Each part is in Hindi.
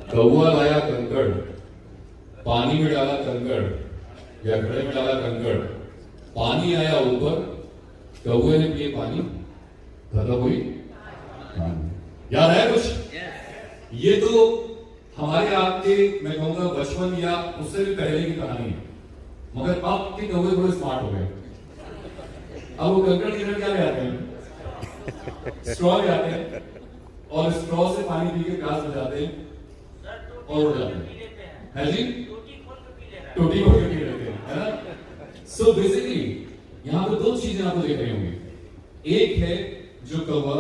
कौवा लाया कंकड़, पानी में डाला कंकड़ या घड़े में डाला कंकड़, पानी आया ऊपर, कौवे ने पिए पानी, खत्म हुई। याद है कुछ? ये तो हमारे आपके मैं कहूंगा बचपन या उससे भी पहले की कहानी है, मगर अब के कौवे थोड़े स्मार्ट हो गए। अब वो कंकड़ की जगह क्या ले आते हैं? स्ट्रॉ ले आते हैं और स्ट्रॉ से पानी पी के ग्लास बजाते हैं और उड़ जाते हैं। है जी? टोटी खोल के पी लेते हैं, है ना? सो बेसिकली यहाँ पे दो चीजें आपको देख रही होंगी। एक है जो कौवा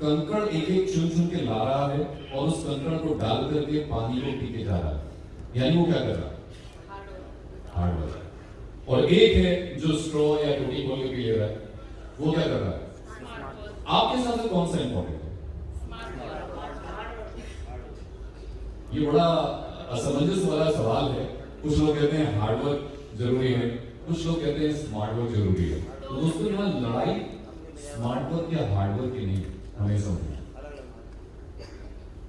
कंकड़ एक एक चुन चुन के ला रहा है और उस कंकड़ को डाल करके पानी को पी के जा रहा है, यानी वो क्या कर रहा है? Hard work. और एक है जो स्ट्रॉ या टोटी खोल के पी ले रहा है, वो क्या कर रहा है? आपके हिसाब से कौन सा इंपॉर्टेंट है? ये बड़ा असमंजस वाला सवाल है। कुछ लोग कहते हैं हार्डवर्क जरूरी है, कुछ लोग कहते हैं स्मार्ट वर्क जरूरी है। तो दोस्तों यहाँ लड़ाई स्मार्ट वर्क या हार्डवर्क की नहीं, हमें समझना।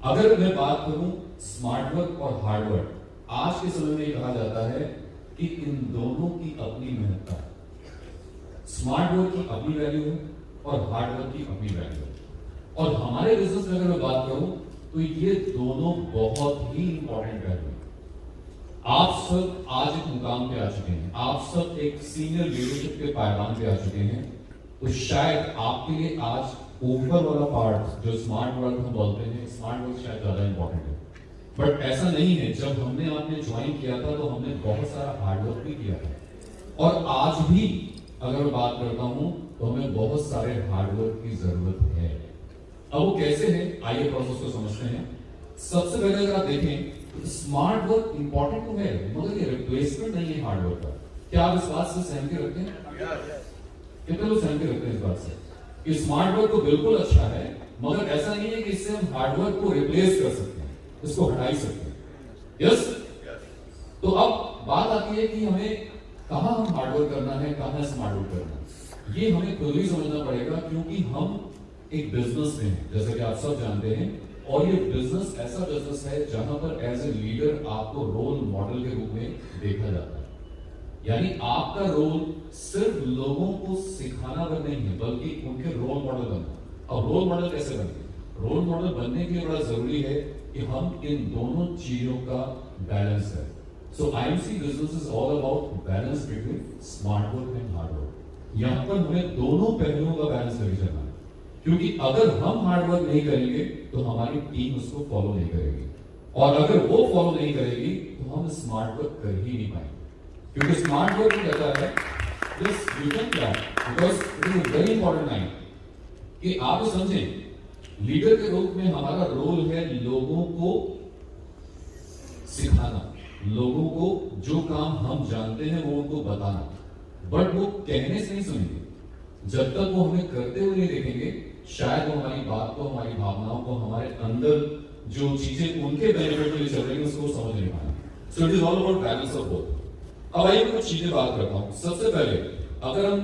अगर मैं बात करूं स्मार्ट वर्क और हार्डवर्क, आज के समय में कहा जाता है कि इन दोनों की अपनी महत्ता है। स्मार्ट वर्क की अपनी वैल्यू है और हार्ड वर्क की अपनी वैल्यू है। और हमारे बिजनेस में अगर मैं बात करूं तो ये दोनों बहुत ही इंपॉर्टेंट वैल्यू है। आप सब आज एक मुकाम पे आ चुके हैं, आप सब एक सीनियर लीडरशिप के पायदान पे आ चुके हैं, तो शायद आपके लिए आज ऊपर वाला पार्ट जो स्मार्ट वर्क हम बोलते हैं, स्मार्ट वर्क शायद ज्यादा इंपॉर्टेंट है। बट ऐसा नहीं है। जब हमने आपने ज्वाइन किया था तो हमने बहुत सारा हार्डवर्क भी किया था और आज भी अगर बात करता हूं तो हमें बहुत सारे हार्डवर्क की जरूरत है। अब वो कैसे है, आइए प्रोसेस को समझते हैं। सबसे पहले अगर आप देखें स्मार्ट वर्क इंपॉर्टेंट तो है, मगर ये रिप्लेसमेंट नहीं है हार्डवर्क का। क्या आप इस बात से सहमति रखते हैं? कितने लोग सहमति रखते हैं इस बात से कि स्मार्ट वर्क तो बिल्कुल अच्छा है, मगर ऐसा नहीं है कि इससे हम हार्डवर्क को रिप्लेस कर सकते हैं, इसको हटा ही सकते हैं। यस? तो अब बात आती है कि हमें कहां हम हार्डवर्क करना है, कहां स्मार्ट वर्क करना है। ये हमें खुद ही समझना पड़ेगा, क्योंकि हम एक बिजनेस में हैं, जैसे कि आप सब जानते हैं, और ये बिजनेस ऐसा बिजनेस है जहां पर एज ए लीडर आपको रोल मॉडल के रूप में देखा जाता है। यानी आपका रोल सिर्फ लोगों को सिखाना पर नहीं है, बल्कि उनके रोल मॉडल बनना। अब रोल मॉडल कैसे बनेंगे? रोल मॉडल बनने के लिए बड़ा जरूरी है कि हम इन दोनों चीजों का बैलेंस है। So IMC business is all about balance between smart work and hard work. यहां पर हमें दोनों पहलुओं का बैलेंस करके चलना है, क्योंकि अगर हम हार्ड वर्क नहीं करेंगे तो हमारी टीम उसको फॉलो नहीं करेगी, और अगर वो फॉलो नहीं करेगी तो हम स्मार्ट वर्क कर ही नहीं पाएंगे। क्योंकि स्मार्ट वर्क कहता है this you can plan, because it is very important line कि आप समझें लीडर के रूप में हमारा रोल है लोगों को सिखाना, लोगों को जो काम हम जानते हैं वो उनको बताना। बट वो कहने से नहीं सुनेंगे, जब तक वो हमें करते हुए नहीं देखेंगे शायद वो हमारी बात को, हमारी भावनाओं को, हमारे अंदर जो चीजें उनके बेनिफिट के लिए चल रही है उसको समझ नहीं पाएंगे। So it is all about balance of both. अब आइए कुछ चीजें बात करता हूं। सबसे पहले अगर हम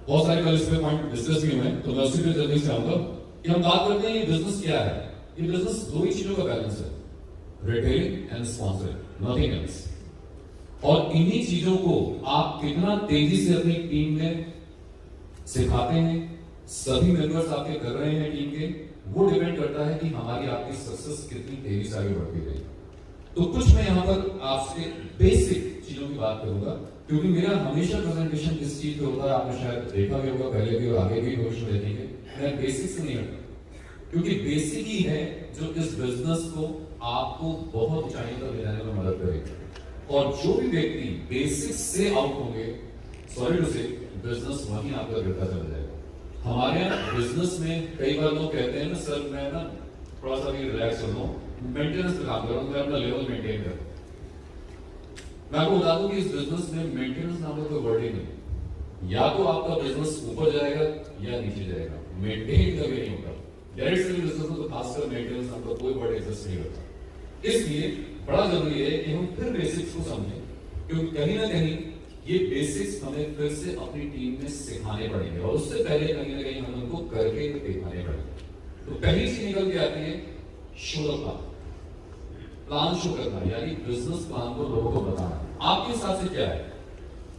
बहुत सारे कल इस पे पॉइंट डिस्कस भी हुए, तो मैं उसी पे जल्दी से आऊंगा कि हम बात करते हैं ये बिजनेस क्या है। ये बिजनेस दो ही चीजों का बैलेंस है, retailing and sponsoring, nothing else. और इन्हीं चीजों को आप कितना तेजी से अपनी टीम में सिखाते हैं, सभी मेंबर्स आपके कर रहे हैं टीम के, वो डिपेंड करता है कि हमारी आपकी सक्सेस कितनी तेजी से आगे बढ़ती रही। तो कुछ मैं यहां पर आपसे बेसिक चीजों की बात करूंगा, क्योंकि मेरा हमेशा प्रेजेंटेशन किस चीज पे होता है आपने शायद देखा भी होगा पहले भी और आगे भी भविष्य में देखेंगे। मैं बेसिक से नहीं हटता, क्योंकि बेसिक ही है जो इस बिजनेस को आपको बहुत ऊंचाई तक ले जाने में मदद करेगा। और जो भी व्यक्ति बेसिक से आउट होंगे, सॉरी टू से, बिजनेस वहीं आपका गिरता चला जाएगा। हमारे यहाँ बिजनेस में कई बार लोग कहते हैं ना सर मैं ना थोड़ा सा भी रिलैक्स हो रहा हूँ, मेंटेनेंस पे काम कर रहा हूँ, मैं अपना लेवल मेंटेन कर। मैं आपको बता दूं कि इस बिजनेस में मेंटेनेंस नाम का कोई वर्ड ही नहीं। या तो आपका बिजनेस ऊपर जाएगा या नीचे जाएगा, मेंटेन कभी नहीं होता। डायरेक्ट सेलिंग बिजनेस में तो खासकर मेंटेनेंस नाम का कोई वर्ड एग्जिस्ट नहीं करता। इसलिए बड़ा जरूरी है कि हम फिर बेसिक्स को समझें, क्योंकि कहीं ना कहीं ये बेसिक्स हमें फिर से अपनी टीम में सिखाने पड़ेंगे, और उससे पहले कहीं ना कहीं हम उनको करके दिखाने पड़ेंगे। तो पहली चीज निकल के आती है show the path. Plan show करना, यानी बिजनेस प्लान को लोगों को बताना। आपके हिसाब से क्या है,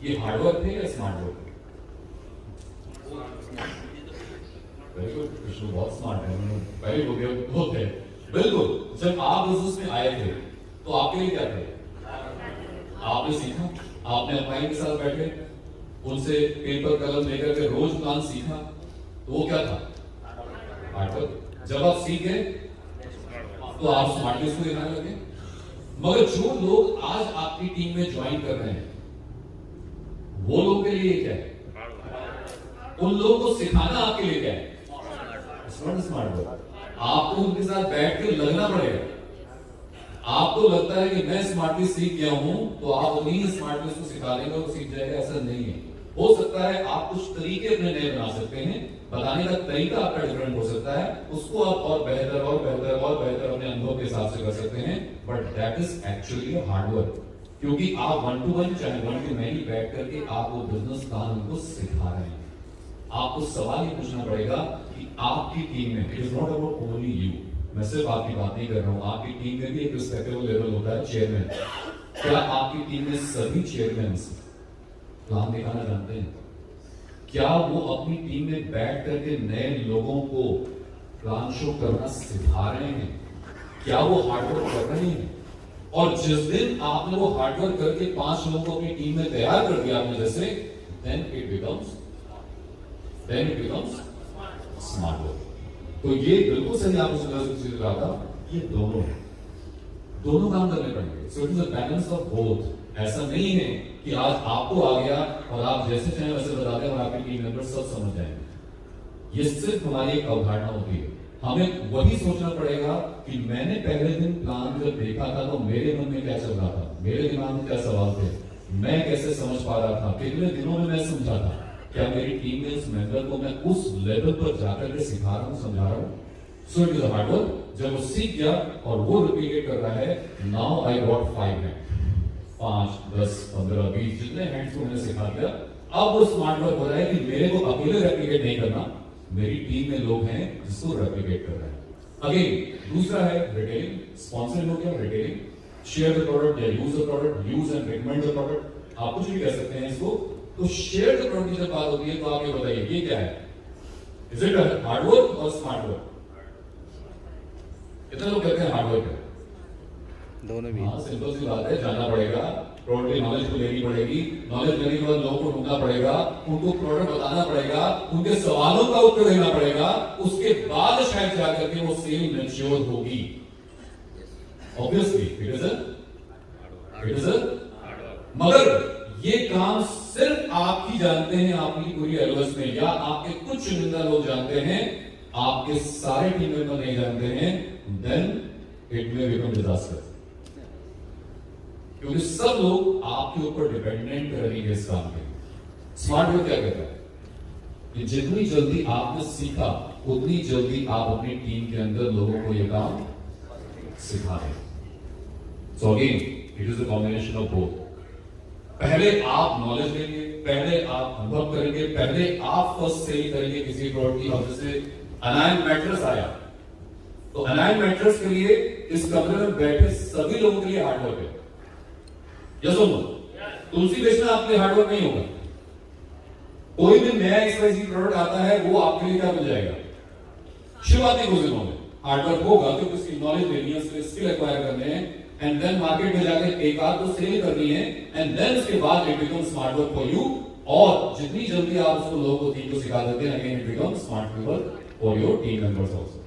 ये हार्डवर्क है या smart work? Very good, Krishna बहुत स्मार्ट है, पहले हो गया बहुत है। बिल्कुल, जब आप बिजनेस में आए थे तो आपके लिए क्या थे? आपने सीखा, आपने अपने के साथ बैठे, उनसे पेपर कलम लेकर के रोज प्लान सीखा, तो वो क्या था? हार्डवर्क। जब आप सीख गए तो आप स्मार्टनेस को दिखाने लगे। मगर जो लोग आज आपकी टीम में ज्वाइन कर रहे हैं, वो लोग के लिए क्या है? उन लोगों को सिखाना आपके लिए क्या है? Smart work. आपको उनके साथ बैठ के लगना पड़ेगा। आपको लगता है कि मैं स्मार्टली सीख गया हूं तो आप उन्हीं स्मार्टनेस को सिखा देंगे और सीख जाएगा, ऐसा नहीं है। हो सकता है आप कुछ तरीके अपने नए बना सकते हैं, बताने का तरीका आपका डिफरेंट हो सकता है, उसको आप और बेहतर और बेहतर और बेहतर अपने अनुभव के हिसाब से कर सकते हैं, but that is actually hard work. क्योंकि आप 1 to 1 चाहे 1 to many बैठ करके आप वो बिजनेस प्लान उनको सिखा रहे हैं। आपको सवाल ये पूछना पड़ेगा कि आपकी टीम में, it is not about only you, मैं सिर्फ आपकी बात नहीं कर रहा हूं, आपकी टीम में भी एक रिस्पेक्टेबल लेवल होता है, चेयरमैन। क्या आपकी टीम में सभी चेयरमैन प्लान दिखाना जानते हैं? क्या वो अपनी टीम में बैठ करके नए लोगों को प्लान शो करना सिखा रहे हैं? क्या वो हार्डवर्क कर रहे हैं? और जिस दिन आपने वो हार्डवर्क करके 5 लोगों को अपनी टीम में तैयार कर दिया आपने जैसे, then it becomes smart work. तो ये बिल्कुल सही आपको सुन रहा था, ये दोनों काम करने पड़ेंगे। So it is a balance of both. ऐसा नहीं है कि आज आपको आ गया और आप जैसे चाहे वैसे बताते हैं और आपके टीम मेंबर सब समझ जाएंगे। ये सिर्फ हमारी एक अवधारणा होती है। हमें वही सोचना पड़ेगा कि मैंने पहले दिन प्लान जब देखा था तो मेरे मन में क्या चल रहा था, मेरे दिमाग में क्या सवाल थे, मैं कैसे समझ पा रहा था, कितने दिनों में मैं समझा था, क्या मेरी टीम में इस मेंबर को मैं उस लेवल पर जाकर के सिखा रहा हूं, समझा रहा हूं। So it is a hard work. जब वो सीख गया और वो रिपीट कर रहा है, नाउ आई गॉट 5 हैंड, 5, 10, 15, 20 जितने हैंड्स को मैंने सिखा दिया, अब वो स्मार्ट वर्क हो रहा है कि मेरे को अकेले रेप्लिकेट नहीं करना, मेरी टीम में लोग हैं जिसको रेप्लिकेट कर रहे हैं। अगेन दूसरा है रिटेलिंग। स्पॉन्सरिंग हो गया, रिटेलिंग, शेयर द प्रोडक्ट या use the product, use and recommend the product, आप कुछ भी कह सकते हैं इसको। तो शेयर द प्रोडक्ट की जब बात होती है तो आप ये बताइए ये क्या है? इज इट हार्ड वर्क और स्मार्ट वर्क? कितने लोग कहते हैं हार्ड वर्क है? दोनों भी। हाँ, सिंपल सी बात है, जाना पड़ेगा, प्रोडक्ट की नॉलेज को लेनी पड़ेगी, नॉलेज लेने के बाद लोगों को ढूंढना पड़ेगा, उनको प्रोडक्ट बताना पड़ेगा, उनके सवालों का उत्तर देना पड़ेगा, उसके बाद शायद जाकर के वो सेल मैच्योर होगी। ऑब्वियसली इट इज अ मगर ये काम सिर्फ आप ही जानते हैं, आपकी पूरी एलओएस में, या आपके कुछ चुनिंदा लोग जानते हैं, आपके सारे टीम मेंबर नहीं जानते हैं, then it may become disaster. क्योंकि सब लोग आपके ऊपर डिपेंडेंट रहेंगे इस काम के। स्मार्ट वर्क क्या कहता है कि जितनी जल्दी आपने सीखा उतनी जल्दी आप अपनी टीम के अंदर लोगों को यह काम सिखा दें। So again it is a combination of both. पहले आप नॉलेज लेंगे, पहले आप अनुभव करेंगे, पहले आप फर्स्ट सेल करेंगे किसी प्रोडक्ट की। अब जैसे अनायन मैट्रेस आया तो अनायन मैट्रेस के लिए इस कमरे में बैठे सभी लोगों के लिए हार्डवर्क है। यस और नो? तुलसी बेचना आपके लिए हार्डवर्क नहीं होगा। कोई भी नया एक्सवाइजी प्रोडक्ट आता है वो आपके लिए क्या बन जाएगा? शुरुआती कुछ दिनों में हार्डवर्क होगा क्योंकि उसकी नॉलेज लेनी है, उसके स्किल एक्वायर करने हैं, एंड देन मार्केट में जाकर एक आध को सेल करनी है, एंड देन उसके बाद it become smart work for you. और जितनी जल्दी आप उसको लोगों को टीम को सिखा देते हैं, again it become smart work for your team members also.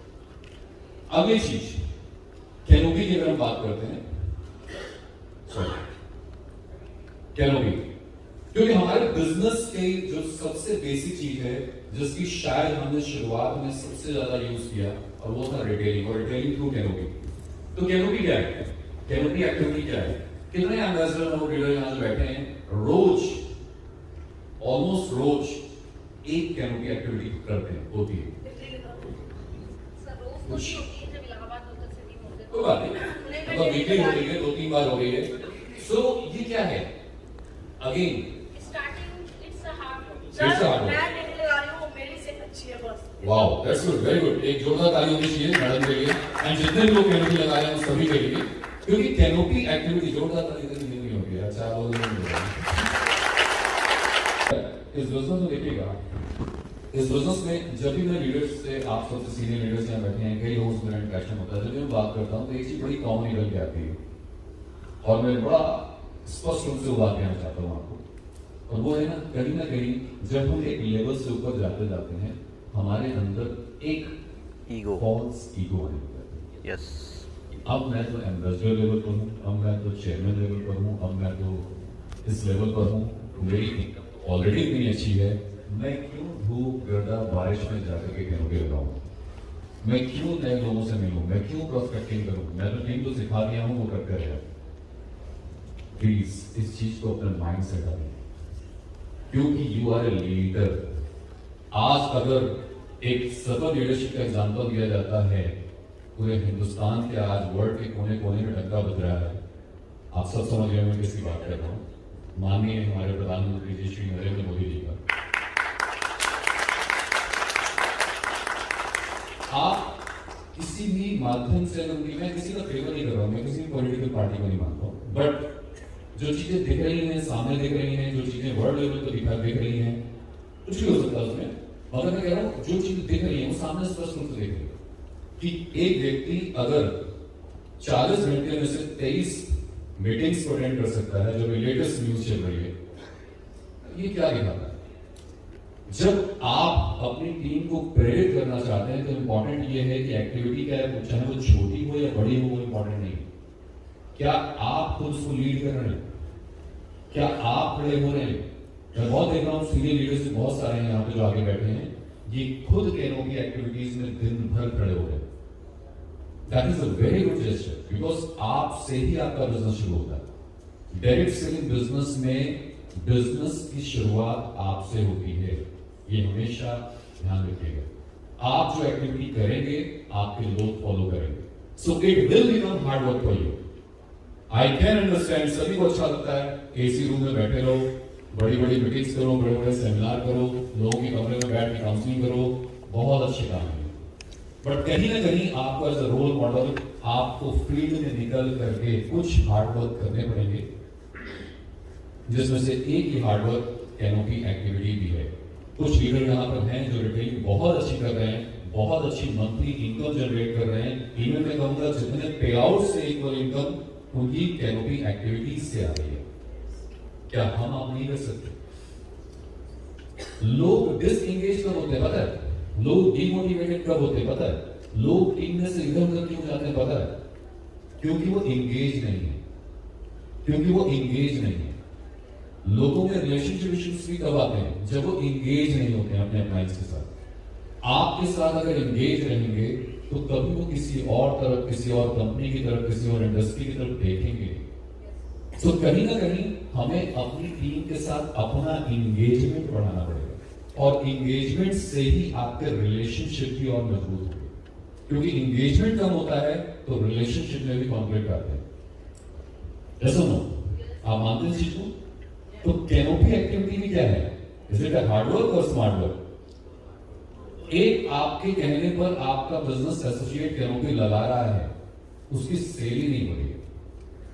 अगली चीज कैनोपी की अगर हम बात करते हैं, सॉरी कैनोपी, क्योंकि हमारे बिजनेस के जो सबसे बेसिक चीज है जिसकी शायद हमने शुरुआत में सबसे ज्यादा यूज किया और वो था रिटेलिंग, और रिटेलिंग थ्रू कैनोपी। तो कैनोपी क्या है? कैनोपी एक्टिविटी क्या है? कितने एम्बेसडर और लीडर यहां जो बैठे हैं रोज, ऑलमोस्ट रोज एक कैनोपी एक्टिविटी करते हैं, होती है? कोई बात नहीं, मतलब वीकली हो रही है, 2-3 बार हो रही है। सो ये क्या है? Again wow, that's good, very good. एक जोरदार ताली होनी चाहिए मैडम के लिए एंड जितने भी लोग कैनोपी लगाए हैं सभी के लिए। क्योंकि कैनोपी एक्टिविटी जोड़ता था नहीं हो गया, 4 लोग नहीं हो गया। इस बिजनेस में देखिएगा, इस बिजनेस में जब भी मैं लीडर्स से, आप सबसे सीनियर लीडर्स यहाँ बैठे हैं, कई लोगों से मेरा इंटरेक्शन होता है, जब भी मैं बात करता हूँ तो एक चीज बड़ी कॉमन निकल के आती है और मैं बड़ा स्पष्ट रूप से वो बात कहना चाहता हूँ आपको, और वो है ना कहीं जब हम एक लेवल से ऊपर जाते जाते हैं हमारे अंदर एक ईगो, फॉल्स ईगो आने लगता है। यस, अब मैं तो एम्बेसडर लेवल पर हूँ, अब मैं तो चेयरमैन लेवल पर हूँ, अब मैं तो इस लेवल पर हूँ, मेरी इनकम ऑलरेडी इतनी अच्छी है, मैं क्यों धूप गर्दा बारिश में जाकर के कैनोपी लगाऊं, मैं क्यों नए लोगों से मिलूं, मैं क्यों प्रोस्पेक्टिंग करूं, मैं तो टीम को सिखा दिया हूं वो करते रहे। प्लीज इस चीज को अपने माइंड से हटाइए, क्योंकि यू आर ए लीडर। आज अगर एक सफल लीडरशिप का एग्जांपल दिया जाता है पूरे हिंदुस्तान के, आज वर्ल्ड के कोने कोने में डंका बज रहा है, आप सब समझ रहे हैं किसकी बात कर रहा हूं, माननीय हमारे प्रधानमंत्री जी श्री नरेंद्र मोदी जी का। आप किसी भी माध्यम से, मैं किसी का फेवर नहीं कर रहा हूं, मैं किसी भी पॉलिटिकल पार्टी को नहीं मानता हूं, बट जो चीजें दिख रही हैं, सामने दिख रही हैं, जो चीजें वर्ल्ड लेवल पर दिख रही हैं, कुछ भी हो सकता है उसमें, मगर मैं कह रहा हूं जो चीजें दिख रही हैं वो सामने स्पष्ट रूप से दिख रही है कि एक व्यक्ति अगर 40 घंटे में से 23 मीटिंग्स को अटेंड कर सकता है, जो लेटेस्ट न्यूज चल रही है, ये क्या दिखाता है? जब आप अपनी टीम को प्रेरित करना चाहते हैं तो इंपॉर्टेंट ये है कि एक्टिविटी क्या है, चाहे वो छोटी हो या बड़ी हो, वो इंपॉर्टेंट नहीं। क्या आप खुद उसको लीड कर रहे हैं? क्या आप खड़े हो रहे हैं? मैं बहुत देख रहा हूँ सीनियर लीडर्स बहुत सारे हैं यहाँ पे जो आगे बैठे हैं, ये खुद कैनोपी एक्टिविटीज में दिन भर खड़े हो गए। That is a very good gesture, because आपसे ही आपका बिजनेस शुरू होता है। डायरेक्ट सेलिंग बिजनेस में बिजनेस की शुरुआत आपसे होती है, ये हमेशा ध्यान रखिएगा। आप जो एक्टिविटी करेंगे आपके लोग फॉलो करेंगे, so it will become hard work for you. I can understand, सभी को अच्छा लगता है एसी रूम में बैठे रहो, बड़ी बड़ी मीटिंग्स करो, बड़े बड़े सेमिनार करो, लोगों के कमरे में बैठ के काउंसलिंग करो, बहुत अच्छे काम है, बट कहीं ना कहीं आपको एज अ रोल मॉडल आपको फील्ड में निकल करके कुछ हार्ड वर्क करने पड़ेंगे, जिसमें से एक ही हार्ड वर्क कैनोपी एक्टिविटी भी है। कुछ लीडर यहाँ पर हैं जो रिटेलिंग बहुत अच्छी कर रहे हैं, बहुत अच्छी मंथली इनकम जनरेट कर रहे हैं, इवन मैं कहूंगा जितने पे आउट से इक्वल इनकम उनकी कैनोपी एक्टिविटीज से आ रही है। क्या हम आप नहीं कर सकते? लोग डिसएंगेज कब होते हैं पता है? लोग डिमोटिवेटेड कब होते हैं पता है? लोग टीम में से इधर उधर क्यों जाते हैं पता है? क्योंकि वो एंगेज नहीं है, क्योंकि वो एंगेज नहीं है। लोगों में रिलेशनशिप इश्यूज भी कब आते हैं? जब वो एंगेज नहीं होते हैं अपने क्लाइंट्स के साथ। आपके साथ अगर एंगेज रहेंगे तो कभी वो किसी और तरफ, किसी और कंपनी की तरफ, किसी और इंडस्ट्री की तरफ देखेंगे। तो कहीं ना कहीं हमें अपनी टीम के साथ अपना इंगेजमेंट बढ़ाना पड़ेगा, और इंगेजमेंट से ही आपके रिलेशनशिप भी और मजबूत होंगे, क्योंकि इंगेजमेंट कम होता है तो रिलेशनशिप में भी कॉन्फ्लिक्ट आते हैं। ऐसा नो, आप मानते हैं इस चीज को? तो कैनोपी एक्टिविटी भी क्या है? Is it a hard work और स्मार्ट वर्क? एक आपके कहने पर आपका बिजनेस एसोसिएट कैनोपी लगा रहा है, उसकी सेल ही नहीं हो रही है।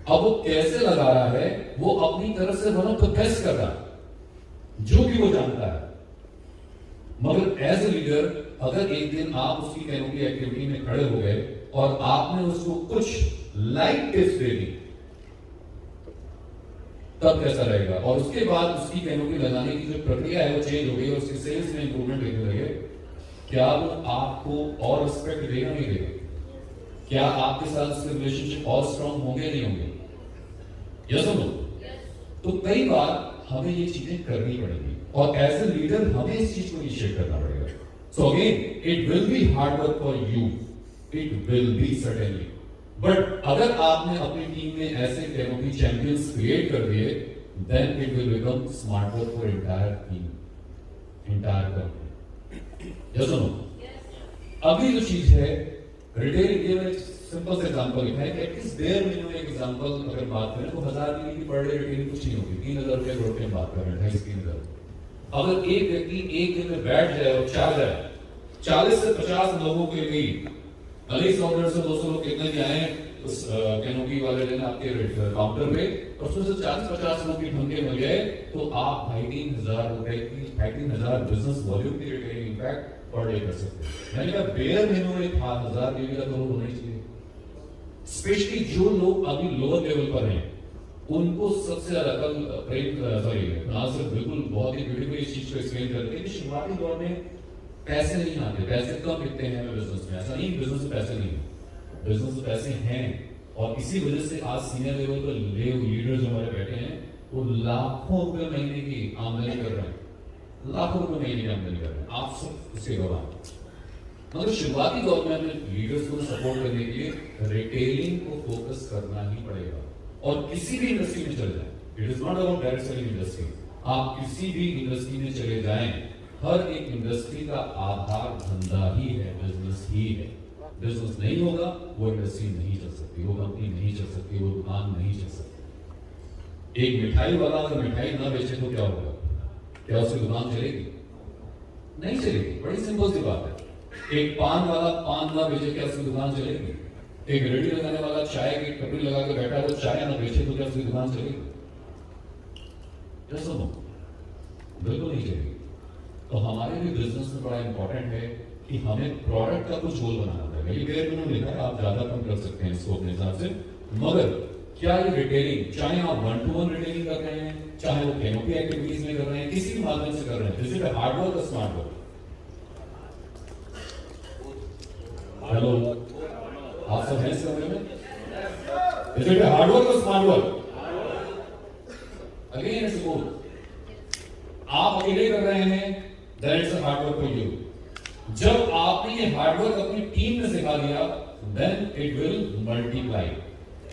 अब वो कैसे लगा रहा है? वो अपनी तरफ से वन ऑफ द बेस्ट कर रहा है, जो भी वो जानता है। मगर एज ए लीडर अगर एक दिन आप उसकी कैनोपी एक्टिविटी में खड़े हो गए और आपने उसको कुछ लाइट टिप्स दे दी, तब कैसा रहेगा? और उसके बाद उसकी कैनोपी लगाने की जो प्रक्रिया है वो चेंज हो गई और उसकी सेल्स में इंप्रूवमेंट देखने लगे, क्या वो आपको और रिस्पेक्ट देगा नहीं देगा? क्या आपके साथ उसके रिलेशनशिप और स्ट्रांग होंगे नहीं होंगे? यस और नो? तो कई बार हमें ये चीजें करनी पड़ेगी और एज ए लीडर हमें इस चीज को इनिशिएट करना पड़ेगा। So again it will be hard work for you, it will be certainly, but अगर आपने अपनी टीम में ऐसे कैनोपी चैंपियंस क्रिएट कर दिए, then it will become smart work for entire team, entire company. Yes और नो? अगली जो चीज है रिटेल इंडिया में, सिंपल सा एग्जांपल है कि एटलीस्ट देयर मिनिमम एक एग्जांपल अगर बात करें तो 1000 की पर डे रिटेल कुछ नहीं होगी, 3000 रुपए करोड़ की बात कर रहे हैं, 2,500-3,000। अगर एक व्यक्ति एक दिन में बैठ जाए और चाह जाए 40 से 50 लोगों के लिए, भले 100 से 200 लोग कितने भी आए, उस कैनोपी वाले दिन आपके काउंटर पे और उसमें से 40-50 लोग की ढंगे मिल गए तो आप 2,500 रुपए की 2,500 बिजनेस वॉल्यूम की रिटेलिंग इम्पैक्ट पर डे कर सकते हैं। मैंने कहा बेयर मिनिमम 1,000 का करोड़ होना ही चाहिए। स्पेशली जो लोग अभी लोअर लेवल पर हैं उनको सबसे ज्यादा कल प्रेम नासिर बिल्कुल बहुत ही ब्यूटीफुल इस चीज को एक्सप्लेन करते हैं कि शुरुआती दौर में पैसे नहीं आते, पैसे कम दिखते हैं बिजनेस में। ऐसा नहीं बिजनेस में पैसे नहीं है, बिजनेस में पैसे हैं और इसी वजह से आज सीनियर लेवल पर लीडर्स हमारे बैठे हैं वो लाखों रुपए महीने की आमदनी कर रहे हैं, लाखों रुपए महीने की आमदनी कर रहे हैं। आप सब उसके गवाह। मतलब शुरुआती दौर में हमें लीडर्स को सपोर्ट करने के लिए रिटेलिंग को फोकस करना ही पड़ेगा और किसी भी इंडस्ट्री में चले जाएं, it is not about direct selling industry, आप किसी भी इंडस्ट्री में चले जाएं, हर एक इंडस्ट्री का आधार धंधा ही है, बिजनेस ही है। बिजनेस नहीं होगा वो इंडस्ट्री नहीं चल सकती, वो कंपनी नहीं चल सकती, वो दुकान नहीं चल सकती। एक मिठाई वाला अगर मिठाई ना बेचे तो क्या होगा? क्या उसकी दुकान चलेगी? नहीं चलेगी। बड़ी सिंपल सी बात है। एक पान वाला पान ना बेचे क्या उसकी दुकान चलेगी? एक रेडी लगाने वाला चाय की टपरी लगा के बैठा है, वो चाय ना बेचे तो क्या उसकी दुकान चलेगी? बिल्कुल नहीं चलेगी। तो हमारे भी बिजनेस में बड़ा इंपॉर्टेंट है कि हमें प्रोडक्ट का कुछ गोल बनाना पड़ेगा। ये पेयर मैंने लिखा है, आप ज्यादा कम कर सकते हैं इसको अपने हिसाब से, मगर क्या ये रिटेलिंग, चाहे आप 1-to-1 रिटेलिंग कर रहे हैं, चाहे वो कैनोपी एक्टिविटीज में कर रहे हैं, किसी भी माध्यम से कर रहे हैं, इज इट हार्ड वर्क और स्मार्ट वर्क? हेलो, आप सब हैं इस कमरे में? इज इट हार्ड वर्क और smart work? Again it's both. आप अकेले कर रहे हैं, then it's a hard work for you. जब आपने ये हार्ड वर्क अपनी टीम में सिखा दिया, then it will multiply.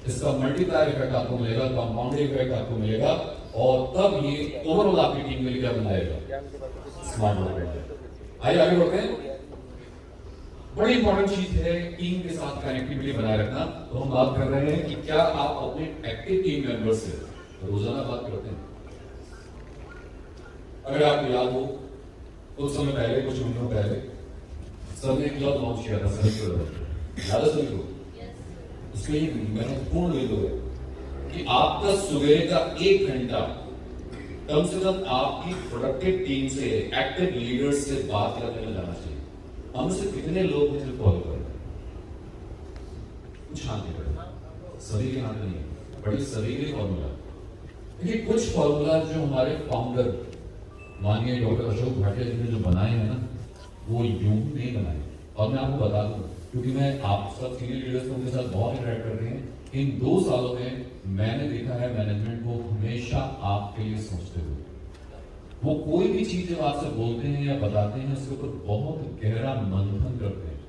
इसका मल्टीप्लायर इफेक्ट आपको मिलेगा, कंपाउंड इफेक्ट आपको मिलेगा और तब ये ओवरऑल आपकी टीम के लिए क्या बनाएगा? Smart work. आइए आगे बढ़ते हैं। बड़ी इंपॉर्टेंट चीज है टीम के साथ कनेक्टिविटी बनाए रखना। तो हम बात कर रहे हैं कि क्या आप अपने एक्टिव टीम मेंबर से रोजाना बात करते हैं? अगर आपको याद हो कुछ समय पहले, कुछ महीनों पहले सबने क्लब लॉन्च किया था, सभी को याद है सभी को? उसके लिए महत्वपूर्ण बिंदु है कि आपका सवेरे का 1 घंटा कम से कम आपकी प्रोडक्टिव टीम से, एक्टिव लीडर्स से बात करने में जाना चाहिए। हम से कितने लोग मुझे फॉलो कर रहे हैं? कुछ हाथ नहीं पड़े, सभी के हाथ नहीं है, बड़ी सभी के फॉर्मूला। देखिए कुछ फॉर्मूला जो हमारे फाउंडर माननीय डॉक्टर अशोक भाटिया जी ने जो बनाए हैं ना, वो यूं नहीं बनाए। और मैं आपको बता दूं, क्योंकि मैं आप सब सीनियर लीडर्स उनके साथ बहुत इंटरेक्ट कर रहे हैं, इन 2 सालों में मैंने देखा है मैनेजमेंट को हमेशा आपके लिए सोचते हुए। वो कोई भी चीज जब आपसे बोलते हैं या बताते हैं उसके ऊपर बहुत गहरा मंथन करते हैं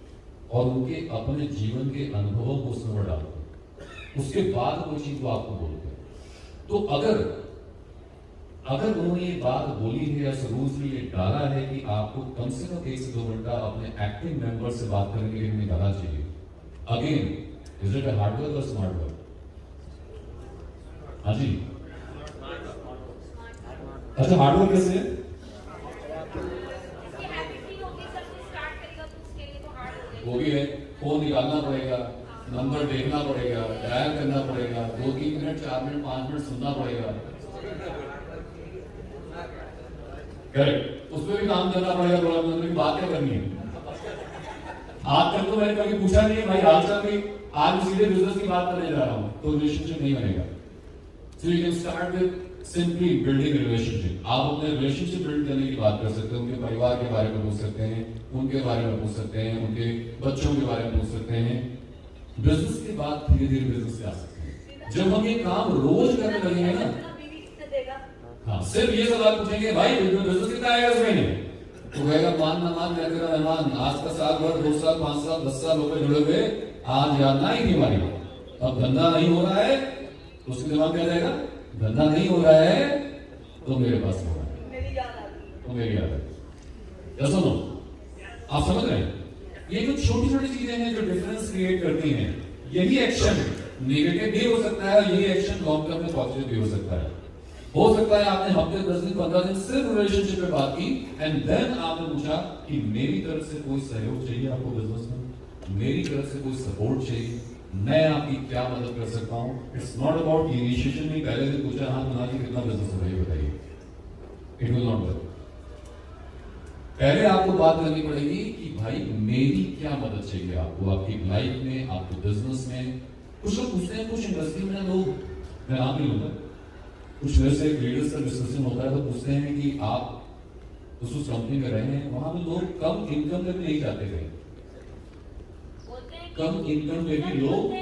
और उनके अपने जीवन के अनुभवों को उसमें डालते हैं, उसके बाद कोई चीज वो आपको बोलते हैं। तो अगर उन्होंने ये बात बोली है या रूल्स में ये डाला है कि आपको कम से कम 1 से 2 घंटा अपने एक्टिव मेंबर से बात करने के लिए निकालना चाहिए, again is it hard work और स्मार्ट वर्क? हाँ जी, अच्छा हार्ड वर्क कैसे है? वो भी है, फोन निकालना पड़ेगा, नंबर देखना पड़ेगा, डायल करना पड़ेगा, 2-3 मिनट 4 मिनट 5 मिनट सुनना पड़ेगा, करेक्ट, उसमें भी काम करना पड़ेगा। प्रधानमंत्री की बात क्या करनी है? आज तक तो मैंने कभी पूछा नहीं है भाई हाल चाल की, आज मैं सीधे बिजनेस की बात करने जा रहा हूं, तो रिलेशनशिप नहीं बनेगा। So you can start with simply building relationship. आप अपने रिलेशनशिप बिल्ड करने की बात कर सकते हैं, उनके परिवार के बारे में पूछ सकते हैं, उनके बारे में पूछ सकते हैं, उनके बच्चों के बारे में पूछ सकते हैं। बिजनेस के बाद धीरे धीरे बिजनेस पे आ सकते हैं। जब हम ये काम रोज करने लगेंगे ना, हाँ सिर्फ ये सवाल पूछेंगे भाई बिजनेस कितना आएगा इस महीने, तो कहेगा मान ना मान मैं तेरा मेहमान, आज का साल भर 2 साल 5 साल 10 साल लोग जुड़े हुए, आज याद नहीं थी हमारी। अब धंधा नहीं हो रहा है तो उसके दिमाग में आ जाएगा धंधा नहीं हो रहा है तो मेरे पास हो रहा है, तो मेरी याद है। या सुनो, आप समझ रहे हैं? ये कुछ छोटी छोटी चीजें हैं जो डिफरेंस क्रिएट करती हैं। यही एक्शन नेगेटिव भी हो सकता है, यही एक्शन लॉन्ग टर्म में पॉजिटिव भी हो सकता है। हो सकता है आपने हफ्ते 10 दिन 15 दिन सिर्फ रिलेशनशिप पे बात की एंड देन आपने पूछा कि मेरी तरफ से कोई सहयोग चाहिए आपको बिजनेस में, मेरी तरफ से कोई सपोर्ट चाहिए, मैं आपकी क्या मदद कर सकता हूं? इट्स नॉट अबाउट इनिशिएशन में पहले से पूछा हाँ मुन्ना जी कितना बिजनेस हो रहा है बताइए, इट विल नॉट वर्क। पहले आपको बात करनी पड़ेगी कि भाई मेरी क्या मदद चाहिए आपको, आपकी लाइफ में, आपके बिजनेस में। कुछ लोग पूछते हैं, कुछ इंडस्ट्री में लोग, मैं नाम नहीं लूंगा, कुछ मेरे से लीडर्स का डिस्कशन होता है तो पूछते हैं कि आप उस कंपनी में रहे हैं, वहां पे लोग कम इनकम पे भी नहीं जाते थे, कम इनकम पे भी लोग,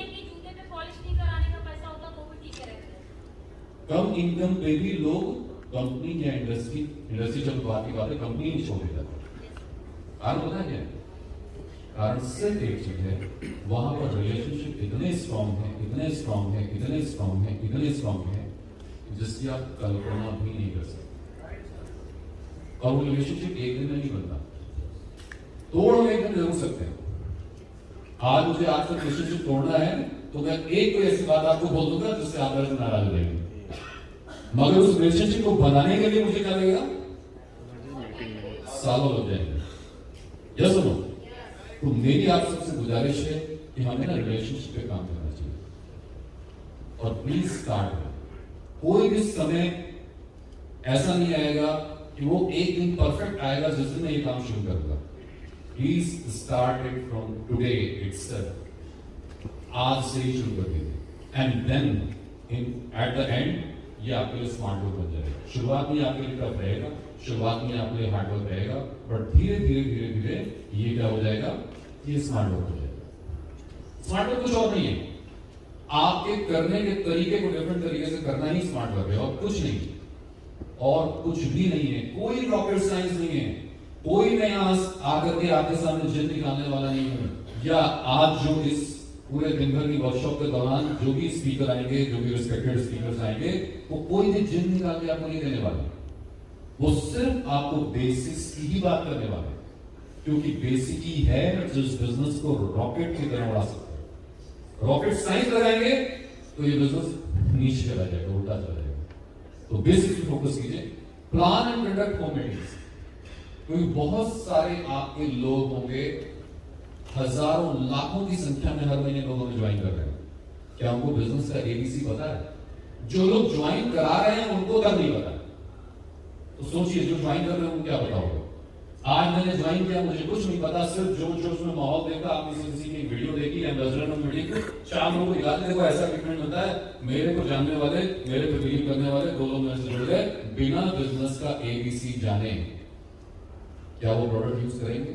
कम इनकम पे भी लोग कंपनी या इंडस्ट्री जब बात की बात है कंपनी नहीं छोड़ देता। कारण पता है क्या है? कारण सिर्फ एक चीज है, वहां पर रिलेशनशिप इतने स्ट्रांग है, इतने स्ट्रांग है, इतने स्ट्रांग है, इतने स्ट्रांग है जिसकी आप कल्पना भी नहीं कर सकते। और वो रिलेशनशिप एक दिन में नहीं बनता, तोड़ एक दिन जरूर सकते हैं। आज मुझे आपसे रिलेशनशिप तोड़ना है तो मैं एक कोई ऐसी बात आपको बोल दूंगा जिससे आप मेरे से नाराज हो जाएंगे, मगर उस रिलेशनशिप को बनाने के लिए मुझे क्या लगेगा? सालों लग जाएंगे। या सुनो, तो मेरी आप सबसे गुजारिश है कि हमें ना रिलेशनशिप पे काम करना चाहिए और प्लीज स्टार्ट। कोई भी समय ऐसा नहीं आएगा कि वो एक दिन परफेक्ट आएगा जिस दिन मैं ये काम शुरू करूंगा। Please start it from today itself, आज से ही शुरू कर दीजिए and then at the end ये आपके लिए स्मार्ट वर्क बन जाएगा। शुरुआत में आपके लिए टफ रहेगा, शुरुआत में आपके लिए हार्ड वर्क रहेगा, बट धीरे धीरे धीरे धीरे ये क्या हो जाएगा? ये स्मार्ट वर्क हो जाएगा। स्मार्ट वर्क कुछ और नहीं है, आपके करने के तरीके को डिफरेंट तरीके से करना ही स्मार्ट वर्क है और कुछ नहीं, और कुछ भी नहीं है। कोई रॉकेट साइंस नहीं है, कोई मैं यहां आकर के आपके सामने जिन निकालने वाला नहीं हूं, या आज जो इस पूरे दिन भर की वर्कशॉप के दौरान जो भी स्पीकर आएंगे, जो भी रिस्पेक्टेड स्पीकर्स आएंगे, वो कोई भी जिन निकाल के आपको नहीं देने वाले, वो सिर्फ आपको बेसिक्स की ही बात करने वाले, क्योंकि बेसिक ही है जिस बिजनेस को रॉकेट की तरह उड़ा सकते हैं। रॉकेट साइंस लगाएंगे तो ये बिजनेस नीचे चला जाएगा, उल्टा चला जाएगा। तो बेसिक पे फोकस कीजिए, plan and conduct home meetings, क्योंकि बहुत सारे आपके लोग होंगे, हजारों लाखों की संख्या में हर महीने लोगों में ज्वाइन कर रहे हैं। क्या उनको बिजनेस का एबीसी पता है? जो लोग ज्वाइन करा रहे हैं उनको तक नहीं पता। तो सोचिए, जो ज्वाइन कर रहे हैं उनको क्या पता होगा? आज मैंने ज्वाइन किया, मुझे कुछ नहीं पता, सिर्फ जो जो उसमें माहौल देखा, आपने किसी की वीडियो देखी, एम्बेसडर मीटिंग, 4 लोगों को दिखा दे, देखो ऐसा ट्रीटमेंट होता है। मेरे को जानने वाले, मेरे पे बिलीव करने वाले 2 लोग मेरे से जुड़ गए बिना बिजनेस का एबीसी जाने। क्या वो प्रोडक्ट यूज करेंगे?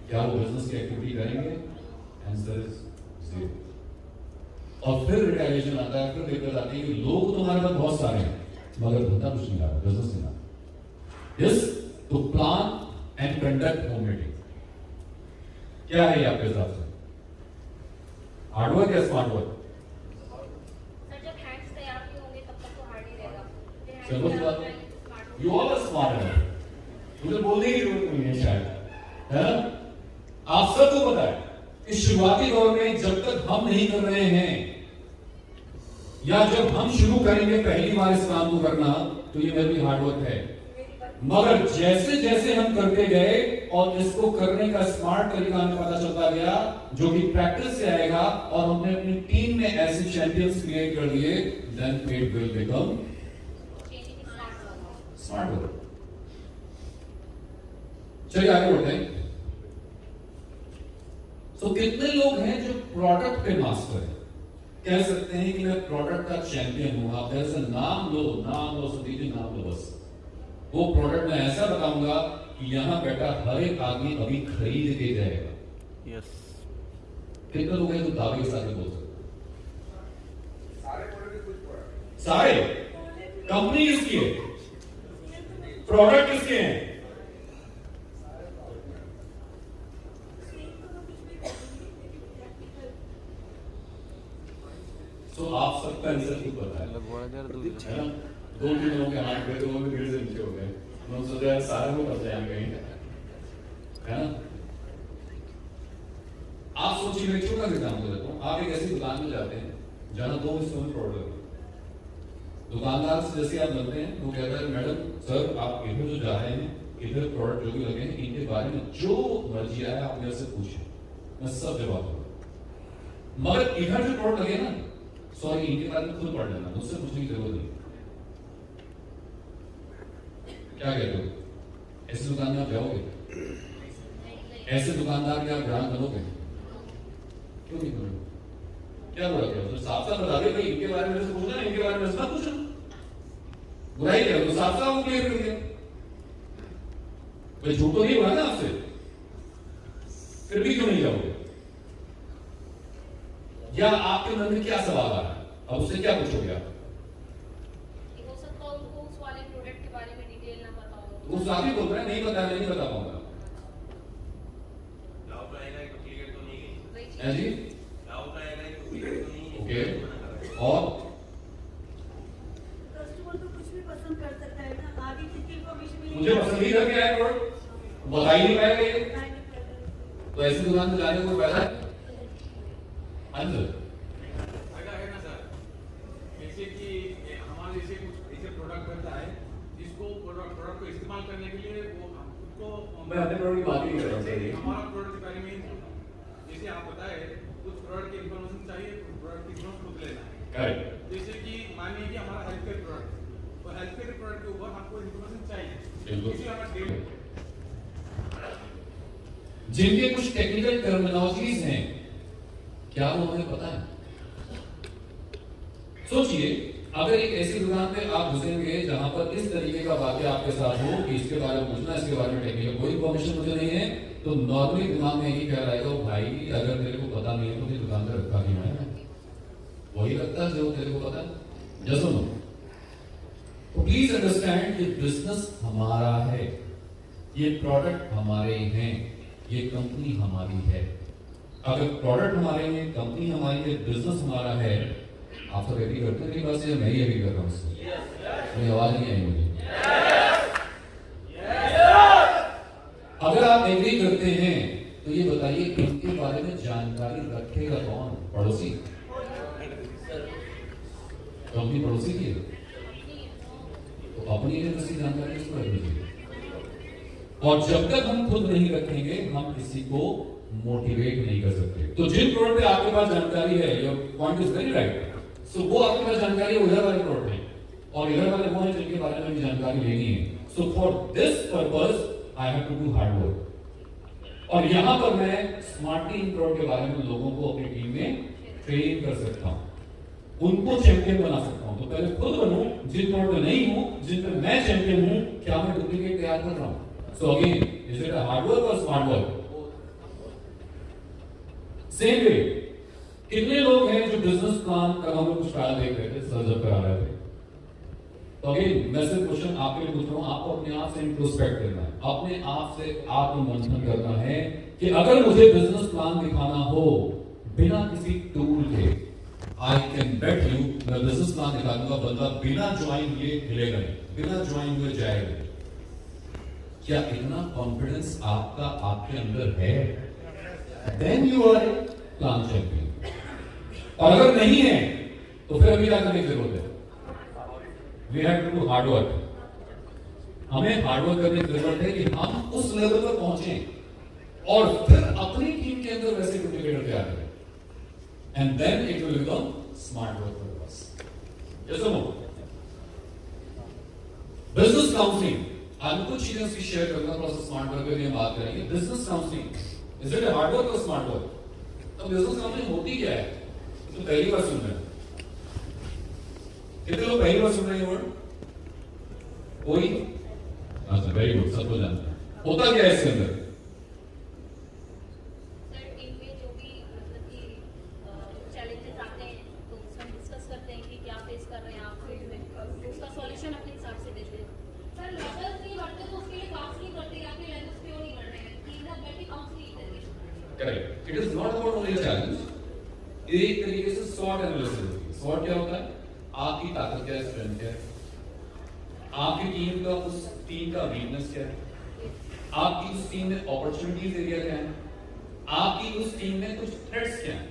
क्या वो बिजनेस की एक्टिविटी करेंगे? Answer is 0। और फिर रिटायरेशन आता है, फिर दिक्कत आती है कि लोग तुम्हारे पास बहुत सारे हैं मगर धंधा कुछ नहीं आ रहा, बिजनेस नहीं आ रहा। यस, तो plan and conduct home meeting क्या है आपके हिसाब से? हार्डवर्क या smart work? You all are smart है, मुझे बोलने की जरूरत नहीं है शायद, है ना? आप सबको पता है इस शुरुआती दौर में जब तक हम नहीं कर रहे हैं या जब हम शुरू करेंगे पहली बार इस काम को करना, तो ये मेरे लिए हार्डवर्क है। मगर जैसे जैसे हम करते गए और इसको करने का स्मार्ट तरीका हमें पता चलता गया, जो कि प्रैक्टिस से आएगा, और हमने अपनी टीम में ऐसे चैंपियंस क्रिएट कर दिए, then it will become smart work. चलिए आगे बढ़ते हैं। तो कितने लोग हैं जो प्रोडक्ट पे मास्टर है? कह सकते हैं कि मैं प्रोडक्ट का चैंपियन हूं। आप मेरे से नाम लो सुधीर जी, नाम लो बस। वो प्रोडक्ट मैं ऐसा बताऊंगा कि यहां बैठा हर एक आदमी अभी खरीद के जाएगा। यस। कितने लोग हैं जो दावे के साथ बोल सकते? सारे। कंपनी किसकी है? प्रोडक्ट किसके हैं? तो आप सबका आंसर खुद पता है, है ना? 2-3 लोगों के हाथ पे तो वो भी भीड़ से नीचे हो गए। मैं सोचा यार सारे को पता है कहीं, है ना? आप सोचिए, मैं छोटा सा एग्जाम्पल देता हूँ। आप एक ऐसी दुकान में जाते हैं जहां 2 हिस्सों में प्रोडक्ट है। दुकानदार से जैसे आप मिलते हैं, वो कहता है मैडम सर आप इधर जो जा रहे हैं, इधर प्रोडक्ट जो भी लगे हैं, इनके बारे में जो मर्जी आया आप मेरे से पूछें, मैं सब जवाब दूंगा। मगर इधर जो प्रोडक्ट लगे ना, सॉरी इनके बारे में खुद पढ़ लेना, मुझसे पूछने की जरूरत नहीं। क्या कहते हो? ऐसी दुकान में आप जाओगे? ऐसे दुकानदार के आप ग्राहक बनोगे? क्यों नहीं बनोगे? क्या बुरा किया? तो साफ साफ बता दे भाई, इनके बारे में पूछना, इनके बारे में मत पूछना। बुराई क्या? तो साफ साफ क्लियर कर दिया। भाई झूठ तो नहीं हुआ ना आपसे, फिर भी क्यों नहीं जाओगे? या आपके मन में क्या सवाल आ रहा है? अब उससे क्या पूछोगे आप? हो सकता है उनको उस वाले प्रोडक्ट के बारे में डिटेल ना पता हो। वो साफ ही बोल रहा है, नहीं पता, नहीं बता पाऊंगा। है जी? ओके, और कस्टमर तो कुछ भी पसंद कर सकता है ना, आगे किसकी इन्फॉर्मेशन मिलेगी? मुझे पसंद ही करके आया प्रोडक्ट, बता ही नहीं पाएगा ये, तो ऐसी दुकान में जाने को फायदा है? अंदर फायदा है ना सर। जैसे कि हमारे जैसे कुछ ऐसे प्रोडक्ट बनता है जिसको प्रोडक्ट को इस्तेमाल करने के लिए वो उसको मैं अपने प्रोडक्ट की बात ही नहीं कर रहा हूँ। हमारा प्रोडक्ट के बारे में जैसे आप बताए कुछ प्रोडक्ट की इन्फॉर्मेशन चाहिए, कुछ प्रोडक्ट की इन्फॉर्मेशन खुद लेना है। करेक्ट। जैसे कि मान लीजिए हमारा हेल्थ केयर प्रोडक्ट, तो हेल्थ केयर प्रोडक्ट के ऊपर हमको इन्फॉर्मेशन चाहिए। बिल्कुल। इसी हमारा डेट जिनके कुछ टेक्निकल टर्मिनोलॉजीज हैं, क्या वो हमें पता है? सोचिए, अगर एक ऐसी दुकान पे आप घुसेंगे जहां पर इस तरीके का वाक्य आपके साथ हो कि इसके बारे में पूछना, इसके बारे में टेक्निकल कोई इन्फॉर्मेशन मुझे नहीं है, तो नॉर्मली दिमाग में यही ख्याल आएगा, भाई अगर तेरे को पता नहीं है तो फिर दुकान पे रखा क्यों है? वही लगता है जो तेरे को पता है। जैसो नो, तो प्लीज अंडरस्टैंड कि बिजनेस हमारा है, ये प्रोडक्ट हमारे हैं, ये कंपनी हमारी है। अगर प्रोडक्ट हमारे हैं, कंपनी हमारी है, बिजनेस हमारा है, आप सब एग्री करते हैं मेरी बात से? मैं ही एग्री कर रहा हूँ उससे। मेरी आवाज नहीं आई मुझे। अगर आप एग्री करते हैं तो ये बताइए इनके बारे में जानकारी रखेगा कौन? पड़ोसी? कंपनी पड़ोसी की है, तो अपनी किसी जानकारी इसको रखनी चाहिए। और जब तक हम खुद नहीं रखेंगे, हम किसी को मोटिवेट नहीं कर सकते। तो जिन प्रोडक्ट पे आपके पास जानकारी है, your point is very right, so वो आपके पास जानकारी है, उधर वाले प्रोडक्ट है, और इधर वाले वो हैं जिनके बारे में भी जानकारी लेनी है। So for this purpose I have to do hard work. और यहां पर मैं स्मार्टली इन प्रोडक्ट के बारे में लोगों को अपनी टीम में ट्रेन कर सकता हूं, उनको चैंपियन बना सकता हूं। तो पहले खुद बनूं, जिन प्रोडक्ट में नहीं हूं, जिन पे मैं चैंपियन हूं, क्या मैं डुप्लीकेट तैयार कर रहा हूं? So again, is it a hard work और स्मार्ट वर्क? सेम वे, कितने लोग हैं जो बिजनेस प्लान का हम लोग कुछ ट्रायल देख रहे थे, सर्च करा रहे थे? तो अगेन मैं सिर्फ क्वेश्चन आपके लिए पूछ रहा हूं, आपको अपने आप से इंट्रोस्पेक्ट करना है, अपने आप से आत्ममंथन करना है कि अगर मुझे बिजनेस प्लान दिखाना हो बिना किसी टूल के, आई कैन बेट यू, मैं बिजनेस प्लान दिखा दूंगा, बंदा बिना ज्वाइन हुए हिलेगा नहीं, बिना ज्वाइन हुए जाएगा नहीं। क्या इतना कॉन्फिडेंस आपका आपके अंदर है? Then you are a plan champion. और अगर नहीं है तो फिर अभी क्या करने की जरूरत है? We have to do hard work. हमें हार्ड वर्क करने की जरूरत है कि हम उस लेवल पर पहुंचे और फिर अपनी टीम के अंदर वैसे इंडिकेटर तैयार करें, and then it will become smart work for us. जैसे नो बिजनेस काउंसलिंग, आज कुछ चीजें उसकी शेयर करूंगा, थोड़ा सा स्मार्ट वर्क के लिए बात करेंगे। Business counselling, is it hard work और स्मार्ट वर्क? तो बिजनेस काउंसलिंग होती क्या है? तो पहली बार सुन रहे हैं, कितने लोग पहली बार सुन रहे हैं वर्ड? कोई? अच्छा, वेरी गुड, सबको जानते हैं। होता क्या है इसके अंदर? सर इनमें जो भी मतलब कि चैलेंजेस आते हैं तो उसमें डिस्कस करते हैं कि क्या फेस कर रहे हैं आप फील्ड में, तो उसका सॉल्यूशन अपने हिसाब से देते हैं। सर लेवल्स नहीं बढ़ते तो उसके लिए काउंसलिंग करते हैं, आपके लेवल्स क्यों नहीं बढ़ रहे हैं? टीम में बैठ के काउंसलिंग करिए। Correct, it is not about only challenge. एक तरीके से स्वॉट एनालिसिस। स्वॉट क्या होता है? आपकी ताकत क्या है, स्ट्रेंथ क्या है, आपकी टीम का उस टीम का वीकनेस क्या है, आपकी उस टीम में अपॉर्चुनिटीज एरिया क्या है, आपकी उस टीम में कुछ थ्रेट्स क्या हैं।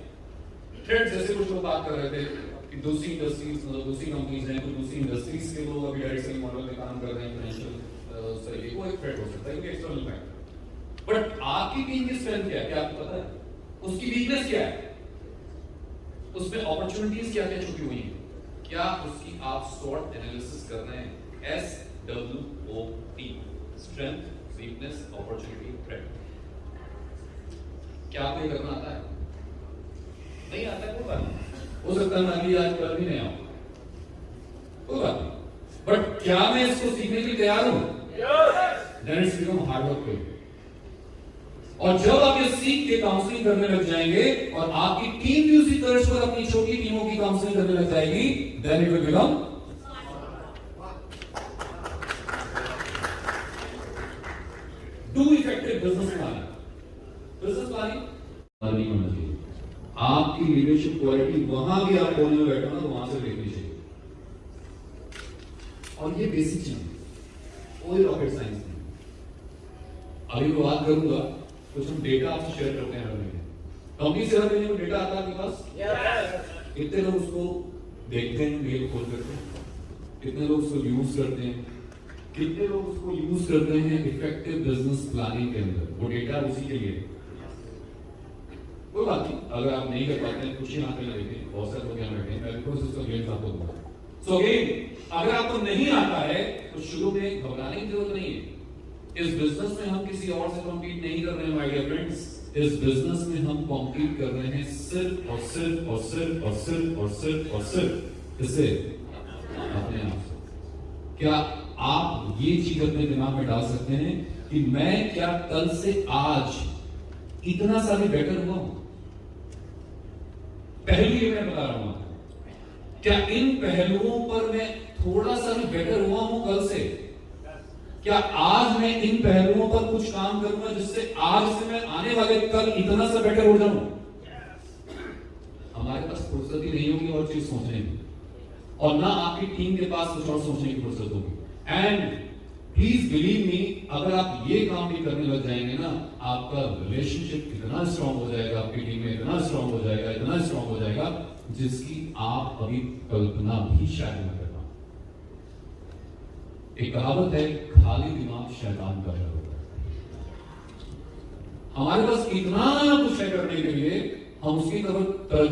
थ्रेट्स जैसे कुछ लोग बात कर रहे थे कि दूसरी इंडस्ट्रीज, मतलब दूसरी कंपनीज हैं, कुछ दूसरी इंडस्ट्रीज के लोग अभी डायरेक्ट सेलिंग मॉडल में काम कर रहे हैं, फाइनेंशियल तरीके को एक थ्रेट हो सकता है, क्योंकि एक्सटर्नल फैक्टर। बट आपकी टीम की स्ट्रेंथ क्या है, क्या आपको पता है? उसकी वीकनेस क्या है? उसमें अपॉर्चुनिटीज क्या क्या छुपी हुई हैं, क्या उसकी आप SWOT एनालिसिस कर रहे हैं, SWOT, strength, weakness, opportunity, threat. क्या आपको ये करना आता है? नहीं आता है, कोई बात नहीं, हो सकता है मैं अभी आज कल भी नहीं आऊं, कोई बात नहीं, बट क्या मैं इसको सीखने के लिए तैयार हूं? Then it's become hard work. और जब आप ये सीख के काउंसलिंग करने लग जाएंगे और आपकी टीम भी उसी तरह पर अपनी छोटी टीमों की काउंसलिंग करने लग जाएगी, then it will become do effective business planning. Business planning नहीं होना चाहिए। आपकी लीडरशिप क्वालिटी वहां भी आप कोने में बैठो ना तो वहां से देखनी चाहिए। और ये बेसिक चीज है, कोई रॉकेट साइंस नहीं। अभी मैं बात करूंगा, कुछ हम डेटा आपसे शेयर करते हैं हर महीने। कंपनी से हर महीने को डेटा आता है आपके पास? कितने लोग उसको देखते हैं, मेल खोल करते हैं? कितने लोग उसको यूज करते हैं? कितने लोग उसको यूज करते हैं इफेक्टिव बिजनेस प्लानिंग के अंदर? वो डेटा उसी के लिए। कोई बात नहीं, अगर आप नहीं कर पाते हैं, खुशी ना करने देते, बहुत सारे लोग यहाँ बैठे हैं, मैं बिल्कुल उसका गेम आपको दूंगा। सो अगेन, अगर आपको नहीं आता है तो शुरू में घबराने की जरूरत नहीं है। इस बिजनेस में हम किसी और से कॉम्पीट नहीं कर रहे हैं माय डियर फ्रेंड्स। इस बिजनेस में हम कॉम्पीट कर रहे हैं सिर्फ और सिर्फ और सिर्फ और सिर्फ और सिर्फ और सिर्फ इससे अपने आप से। क्या आप ये चीज अपने दिमाग में डाल सकते हैं कि मैं क्या कल से आज इतना सा भी बेटर हुआ हूं? पहली ये मैं बता रहा हूं, क्या इन पहलुओं पर मैं थोड़ा सा भी बेटर हुआ हूं कल से? क्या आज मैं इन पहलुओं पर कुछ काम करूंगा जिससे आज से मैं आने वाले कल इतना सा बेटर हो जाऊं? हमारे पास फुर्सत ही नहीं होगी और चीज सोचने की, और ना आपकी टीम के पास कुछ और सोचने की फुर्सत होगी। एंड प्लीज बिलीव मी, अगर आप ये काम भी करने लग जाएंगे ना, आपका रिलेशनशिप इतना स्ट्रांग हो जाएगा, आपकी टीम में इतना स्ट्रांग हो जाएगा, इतना स्ट्रांग हो जाएगा जिसकी आप अभी कल्पना भी शायद न कर पाए। एक कहावत है, खाली दिमाग शैतान का घर होता है। हमारे पास इतना कुछ है करने के लिए, हम उसकी तरफ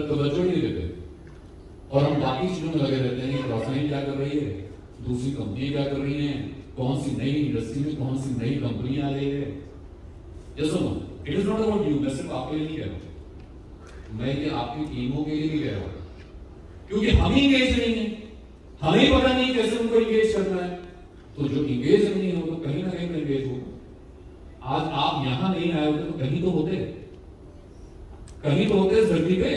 तवज्जो नहीं देते और हम बाकी चीजों में लगे रहते हैं कि रोशनी क्या कर रही है, दूसरी कंपनी क्या कर रही है, कौन सी नई इंडस्ट्री में कौन सी नई कंपनी आ रही है। ये सुनो, it is not about you, मैं सिर्फ आपके लिए नहीं कह रहा हूं, मैं ये आपकी टीमों के लिए भी कह रहा हूं, क्योंकि हम ही इंगेज नहीं है, हमें पता नहीं कैसे उनको इंगेज करना है। तो जो इंगेज नहीं हो तो कहीं ना कहीं तो इंगेज हो। आज आप यहां नहीं आए होते तो कहीं तो होते, कहीं तो होते इस धरती पे,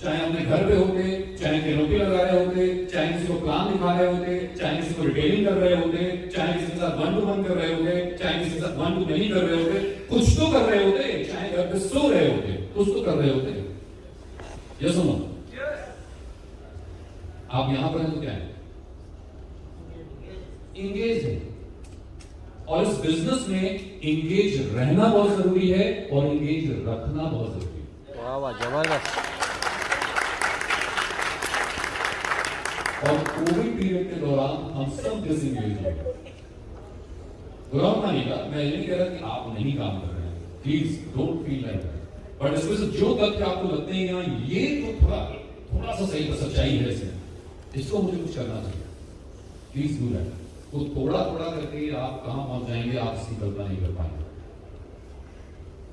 चाहे अपने घर पे होते, चाहे कैनोपी लगा रहे होते, चाहे किसी को प्लान दिखा रहे होते, चाहे किसी को रिटेलिंग कर रहे होते, चाहे किसी के साथ 1-to-1 कर रहे होते, चाहे किसी के साथ 1-to नहीं कर रहे होते, कुछ तो कर रहे होते, चाहे घर पे सो रहे होते, कुछ तो कर रहे होते। ये सुनो, आप यहां पर हैं तो क्या है? इंगेज है। और इस बिजनेस में इंगेज रहना बहुत जरूरी है और इंगेज रखना बहुत जरूरी है। वाह वाह, जबरदस्त। और कोविड पीरियड के दौरान हम सब डिसएंगेज हो गए। बुरा मानिएगा, मैं ये नहीं कह रहा कि आप नहीं काम कर रहे हैं, please don't feel like that, but इसमें से जो तथ्य आपको लगते हैं यहाँ, ये तो थोड़ा सा सही सच्चाई है इसमें, इसको मुझे कुछ करना चाहिए, प्लीज डू दैट। तो थोड़ा थोड़ा करके आप कहां पहुंच जाएंगे, आप इसकी कल्पना नहीं कर पाएंगे।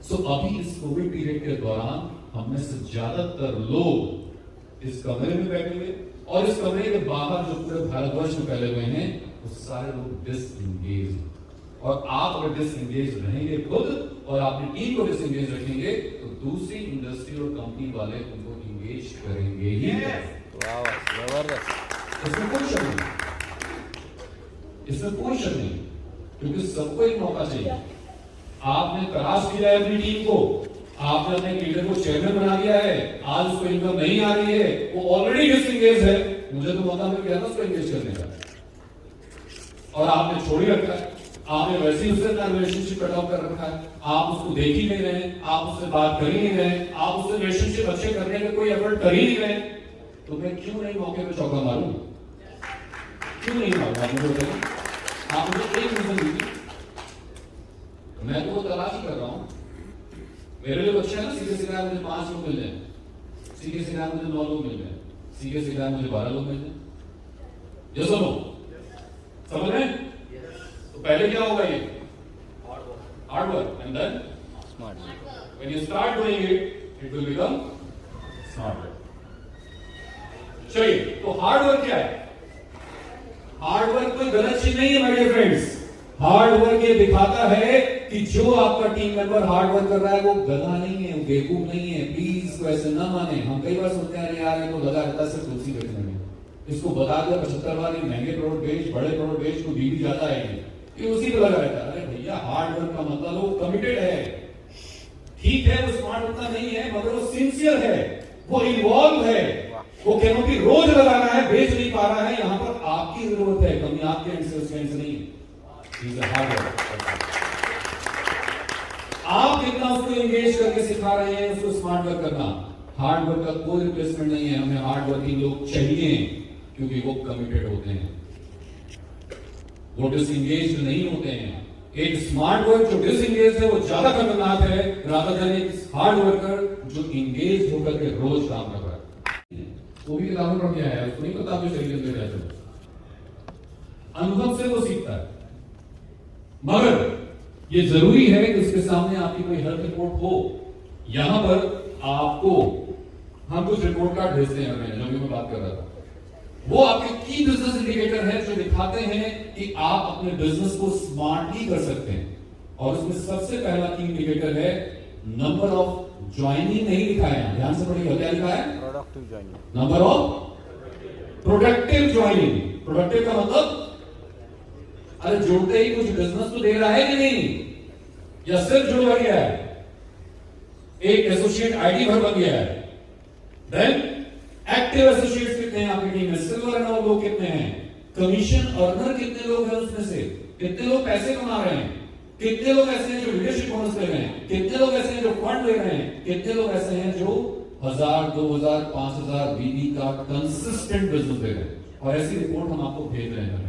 सो अभी इस कोविड पीरियड के दौरान हम में से ज्यादातर लोग इस कमरे में बैठे हुए और इस कमरे के बाहर जो पूरे भारतवर्ष में फैले हुए हैं, वो सारे लोग डिसएंगेज। और आप अगर डिसएंगेज रहेंगे खुद और अपनी टीम को डिसएंगेज रखेंगे तो दूसरी इंडस्ट्री और कंपनी वाले उनको इंगेज करेंगे ही। वाह वाह, जबरदस्त। इसमें कोई शक नहीं, इसमें कोई शक नहीं, क्योंकि सबको एक मौका चाहिए। आपने तलाश किया है अपनी टीम को, आपने अपने लीडर को चेयरमैन बना दिया है, आज उसको इनकम नहीं आ रही है, वो ऑलरेडी डिसएंगेज है, मुझे तो मौका मिल गया था उसको एंगेज करने का, और आपने छोड़ ही रखा है। आपने वैसे ही उससे रिलेशनशिप कट ऑफ कर रखा है, आप उसको देख ही नहीं रहे, आप उससे बात कर ही नहीं रहे, आप उससे रिलेशनशिप अच्छे करने का कोई एफर्ट कर ही नहीं रहे, तो मैं क्यों नहीं मौके पे चौका मारूं? क्यों नहीं मारूंगा? मुझे बताइए, आप मुझे एक रीजन दीजिए। मैं तो वो तलाश ही कर रहा हूं, मेरे लिए अच्छा है ना, सीधे सीधे मुझे 5 लोग मिल जाए, सी के सिखाए मुझे 9 लोग मिल जाए, सी के सिखाए मुझे 12 लोग मिल जाए। ये सुनो, समझ रहे हैं? तो पहले क्या होगा ये? Hard work and then smart when you start doing it will become smart work। चलिए, तो हार्ड वर्क क्या है? हार्ड वर्क कोई गलत चीज नहीं है my dear friends. Hard work ये दिखाता है कि जो आपका टीम मेंबर हार्ड वर्क कर रहा है वो गधा नहीं है, वो बेवकूफ नहीं है। प्लीज इसको ऐसे ना माने। हम कई बार सोचते हैं यार ये तो लगा रहता है सिर्फ तुलसी बेचने में, इसको बता दिया 75 बार महंगे प्रोडक्ट बेच, बड़े प्रोडक्ट बेच, तो बीवी ज्यादा आएगी, ये उसी पे लगा रहता है। अरे भैया हार्ड वर्क का मतलब वो कमिटेड है। ठीक है वो स्मार्ट उतना नहीं है मगर वो सिंसियर है, वो इन्वॉल्व है, वो कैनोपी रोज लगा रहा है, बेच नहीं पा रहा है। यहाँ पर आपकी जरूरत है, कमी आपके एंड से उसके एंड से नहीं है। हार्ड वर्क आप कितना उसको एंगेज करके सिखा रहे हैं उसको स्मार्ट वर्क करना। हार्ड वर्क का कोई रिप्लेसमेंट नहीं है। हमें हार्ड वर्किंग लोग चाहिए क्योंकि वो कमिटेड होते हैं, वो डिसएंगेज नहीं होते हैं। एक स्मार्ट वर्क जो डिसएंगेज है वो ज्यादा खतरनाक है रादर देन एक हार्ड वर्कर जो एंगेज होकर के रोज काम कर रहा है। वो भी किताबों पढ़ के आया है, उसको नहीं पता आपके शरीर में क्या चल रहा है। अनुभव से वो सीखता है। मगर ये जरूरी है कि उसके सामने आपकी कोई हेल्थ रिपोर्ट हो। यहां पर आपको हम कुछ रिपोर्ट कार्ड भेजते हैं, जो भी मैं बात कर रहा था, वो आपके की बिजनेस इंडिकेटर है जो दिखाते हैं कि आप अपने बिजनेस को स्मार्टली कर सकते हैं। और उसमें सबसे पहला की इंडिकेटर है नंबर ऑफ ज्वाइनिंग। नहीं लिखा है, ध्यान से पढ़िएगा, क्या लिखा है? Productive joining. Number of productive joining. Productive का मतलब अरे जुड़ते ही कुछ बिजनेस तो दे रहा है कि नहीं, या सिर्फ जुड़ गया है, एक एसोसिएट आईडी भर बन गया है। देन एक्टिव एसोसिएट्स कितने हैं आपकी टीम में? सिल्वर एंड ऑल लोग कितने हैं? कमीशन अर्नर कितने लोग हैं उसमें से? कितने लोग पैसे कमा रहे हैं? कितने लोग ऐसे हैं जो लीडरशिप बोनस ले रहे हैं? कितने लोग ऐसे हैं जो फंड ले रहे हैं? कितने लोग ऐसे हैं जो 1000, 2000, 5000 बीबी का कंसिस्टेंट बिजनेस दे रहे हैं? और ऐसी रिपोर्ट हम आपको भेज रहे हैं।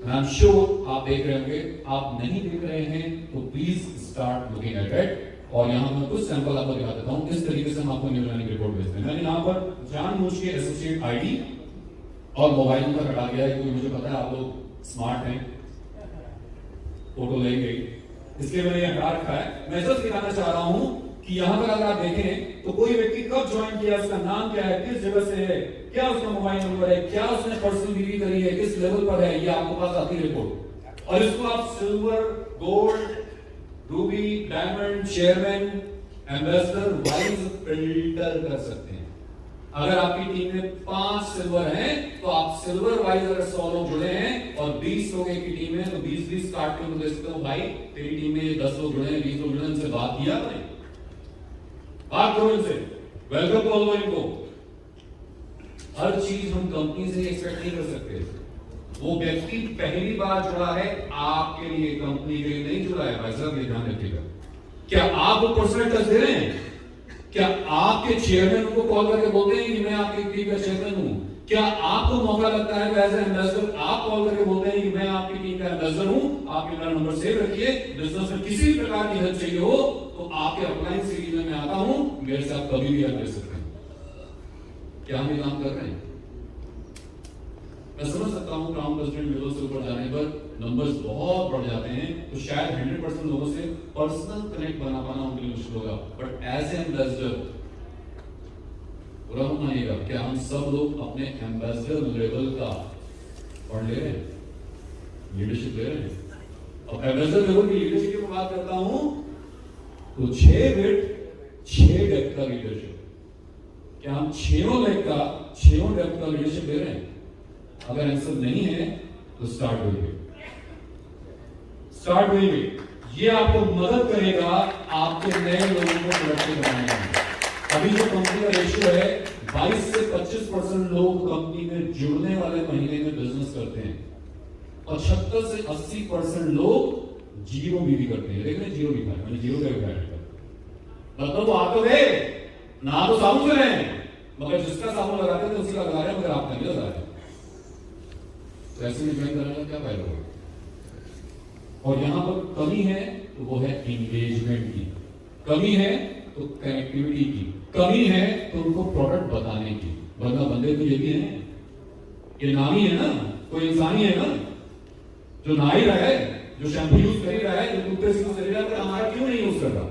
आई एम श्योर आप देख रहे होंगे। आप नहीं देख रहे हैं तो please start looking at it. और यहां मैं कुछ सैंपल आपको दिखा देता हूं। इस तरीके से हम आपको न्यू लर्निंग रिपोर्ट भेजते हैं। मैंने यहां पर जानबूझ के एसोसिएट आईडी और मोबाइल नंबर हटा दिया है क्योंकि मुझे पता है आप लोग स्मार्ट हैं, फोटो लेंगे, इसलिए मैंने यह हटा रखा है। मैं जस्ट दिखाना चाह रहा हूं कि यहां पर अगर आप देखें तो कोई व्यक्ति कब ज्वाइन किया, उसका नाम क्या है, किस जगह से है, क्या उसका मोबाइल नंबर है, क्या उसने पर्सनल डिग्री करी है, किस लेवल पर है, ये आपके पास आती है रिपोर्ट। और इसको आप silver, gold, Ruby, diamond, chairman, ambassador wise filter कर सकते हैं। अगर आपकी टीम में 5 सिल्वर हैं तो आप सिल्वर वाइज अगर 100 लोग जुड़े हैं और 20 लोग एक ही टीम है तो 20-20 काट के दे सकते हो। भाई तेरी टीम में 10 लोग जुड़े हैं, 20 लोग जुड़े हैं, उनसे बात किया आपने? बात करो इनसे, वेलकम बोलो इनको। हर चीज हम कंपनी से एक्सपेक्ट नहीं कर सकते। वो व्यक्ति पहली बार जुड़ा है आपके लिए, कंपनी के लिए नहीं जुड़ा है। भाई साहब ये ध्यान रखिएगा। क्या आप वो पर्सनल टच दे रहे हैं? क्या आपके चेयरमैन उनको कॉल करके बोलते हैं कि मैं आपकी टीम का चेयरमैन हूं? क्या आपको मौका लगता है एज ए एम्बेसडर आप कॉल करके बोलते हैं कि मैं आपकी टीम का एम्बेसडर हूं, आप मेरा नंबर सेव रखिए, बिजनेस में किसी भी प्रकार की हेल्प चाहिए हो तो आपके अपलाइन सीरीज में मैं आता हूं, मेरे से आप कभी भी हेल्प ले सकते हैं। क्या हम ये काम कर रहे हैं? मैं समझ सकता हूं क्राउन प्रेसिडेंट लेवल से ऊपर जाने पर नंबर्स बहुत बढ़ जाते हैं तो शायद 100% लोगों से पर्सनल कनेक्ट बना पाना उनके लिए मुश्किल होगा। बट एज ए एम्बेसडर बुरा मत मानिएगा, क्या हम सब लोग अपने एम्बेसडर लेवल का पढ़ ले रहे हैं, लीडरशिप ले रहे हैं? अब एम्बेसडर लेवल की लीडरशिप की बात करता हूं तो 6 विड 6 डेप्थ का लीडरशिप, क्या हम 6 लेग का 6 डेप्थ का लीडरशिप ले रहे हैं? अगर आंसर नहीं है तो start doing it, start doing it. ये आपको मदद करेगा आपके नए लोगों को प्रोडक्टिव बनाने में। अभी जो कंपनी का रेशियो है 22 से 25% लोग कंपनी में जुड़ने वाले महीने में बिजनेस करते हैं और 76 से 80% लोग जीरो भी करते हैं। देख रहे जीरो लिखा है, मैंने जीरो का लिखा, मतलब वो आप तो गए ना तो साबुन से रहे मगर जिसका साबुन लगाते थे उसी का लगा रहे हैं मगर आपका नहीं लगा रहे। तो ऐसे में ज्वाइन करने का क्या फायदा होगा? और यहां पर कमी है तो वो है एंगेजमेंट की, कमी है तो कनेक्टिविटी की, कमी है तो उनको प्रोडक्ट बताने की, वरना बंदे तो ये भी है, ये नाम ही है ना, कोई इंसान ही है ना जो नहा ही रहा है, जो शैम्पू यूज कर ही रहा है, जो टूथपेस्ट यूज कर ही रहा है, हमारा क्यों नहीं यूज कर रहा?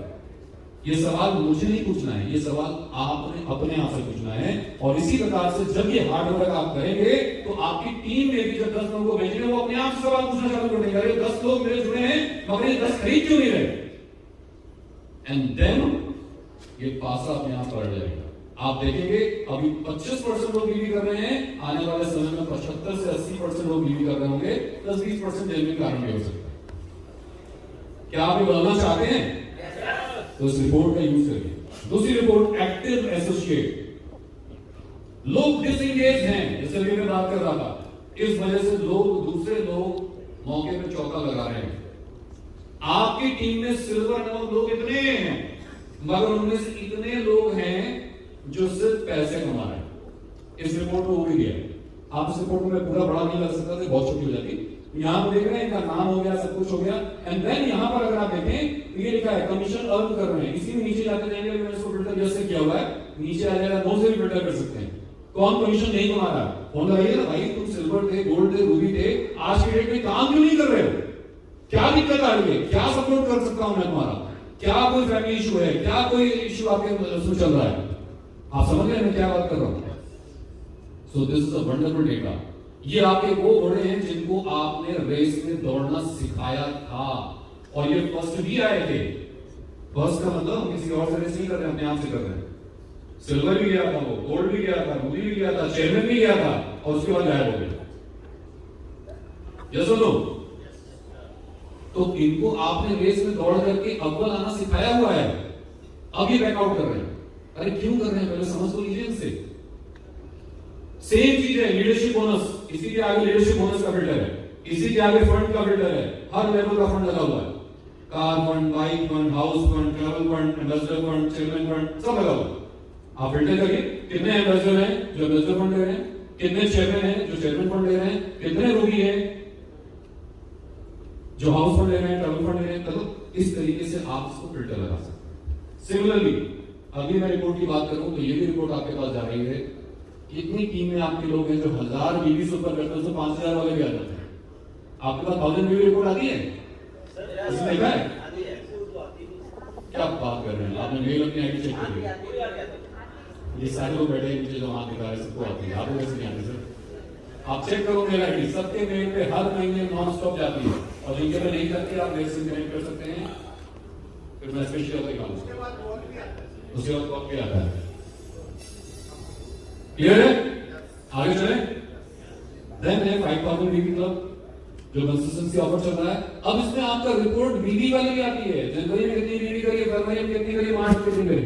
ये सवाल मुझे नहीं पूछना है, ये सवाल आपने अपने आप से पूछना है। और इसी प्रकार से जब ये हार्ड वर्क आप करेंगे तो आपकी टीम में भी जब 10 लोगों को भेजेंगे वो अपने आप से सवाल पूछना चालू कर देंगे, अरे 10 लोग मेरे जुड़े हैं मगर ये 10 खरीद क्यों नहीं रहे? एंड देन ये पासा अपने आप पलट जाएगा। आप देखेंगे अभी 25% लोग बीवी कर रहे हैं, आने वाले समय में 75 से 80% लोग बीवी कर रहे होंगे, 10-20% जेन्युइन कारण भी हो सकता है। क्या आप ये बदलना चाहते हैं? तो इस रिपोर्ट का यूज करिए। दूसरी रिपोर्ट, एक्टिव एसोसिएट। लोग डिसएंगेज हैं, जैसे अभी मैं बात कर रहा था, इस वजह से दूसरे लोग मौके पे चौका लगा रहे हैं। आपकी टीम में सिल्वर नंबर लोग इतने हैं, मगर उनमें से इतने लोग हैं जो सिर्फ पैसे कमा रहे हैं। इस रिपोर्ट में वो भी दिया। आप इस रिपोर्ट में पूरा बड़ा नहीं लग सकता था, बहुत छोटी हो जाती। यहां पर देख रहे हैं, इनका नाम हो गया, सब कुछ हो गया। एंड देन यहां पर अगर आप देखें तो ये लिखा है कमीशन अर्न कर रहे हैं। इसी में नीचे जाते जाएंगे, मैंने इसको फिल्टर जैसे किया हुआ है, नीचे आ जाएगा, नो से भी फिल्टर कर सकते हैं। कौन कमीशन नहीं कमा रहा? फोन लगाइए ना, भाई तुम सिल्वर थे, गोल्ड थे, रूबी थे, आज की डेट में काम क्यों नहीं कर रहे हो? क्या दिक्कत आ रही है? क्या सपोर्ट कर सकता हूं मैं तुम्हारा? क्या कोई फैमिली इशू है? क्या कोई इशू आपके उसमें चल रहा है? आप समझ रहे हैं मैं क्या बात कर रहा हूं? So this is a wonderful data. ये आपके वो घोड़े हैं जिनको आपने रेस में दौड़ना सिखाया था और ये फर्स्ट भी आए थे। फर्स्ट का मतलब हम किसी और से रेस नहीं कर रहे, अपने आप से कर रहे हैं। सिल्वर भी गया था, वो गोल्ड भी गया था, रूबी भी गया था, चेयरमैन भी गया था और उसके बाद गायब हो गया। यस और नो? तो इनको आपने रेस में दौड़ करके अव्वल आना सिखाया हुआ है, अब ये बैकआउट कर रहे हैं। अरे क्यों कर रहे हैं पहले समझ तो लीजिए इनसे। सेम चीज है लीडरशिप बोनस, इसी के आगे लीडरशिप बोनस का फिल्टर है, इसी के आगे फंड का फिल्टर है, हर लेवल का फंड लगा हुआ है। Car fund, bike fund, house fund, travel fund, ambassador fund, chairman fund, सब लगा हुआ है। आप फिल्टर करिए, कितने एम्बेसडर हैं जो एम्बेसडर फंड ले रहे हैं, कितने चेयरमैन हैं जो चेयरमैन फंड ले रहे हैं, कितने रूबी हैं जो हाउस फंड ले रहे हैं, ट्रैवल फंड ले रहे हैं। तो इस तरीके से आप इसको फिल्टर लगा सकते हैं। सिमिलरली अभी मैं रिपोर्ट की बात करूं तो ये भी रिपोर्ट आपके पास जा रही है। कितनी टीम में आपके लोग हैं जो 1000 बीवी से ऊपर करते हैं, तो 5000 वाले भी आ जाते हैं। आपके पास 1000 बीवी रिपोर्ट आती है? इसमें देखा है? क्या बात कर रहे हैं? आपने मेल अपनी आईडी चेक कर लिया? ये सारे लोग बैठे हैं नीचे जो हाथ दिखा रहे हैं, सबको आती है, आपको कैसे नहीं आती सर? आप चेक करो मेल आईडी, सबके मेल पे हर महीने नॉन स्टॉप जाती है और जिनके पे नहीं जाती आप मेल से कनेक्ट कर सकते हैं। फिर मैं स्पेशल निकालूंगा, उसके बाद कॉल भी आता है। क्लियर है? आगे चले। देन है 5000 बीबी क्लब जो कंसिस्टेंसी ऑफर चल रहा है। अब इसमें आपका रिपोर्ट बीबी वाली भी आती है, जनवरी में कितनी बीबी करी है, फरवरी में कितनी करी है, मार्च में कितनी करी।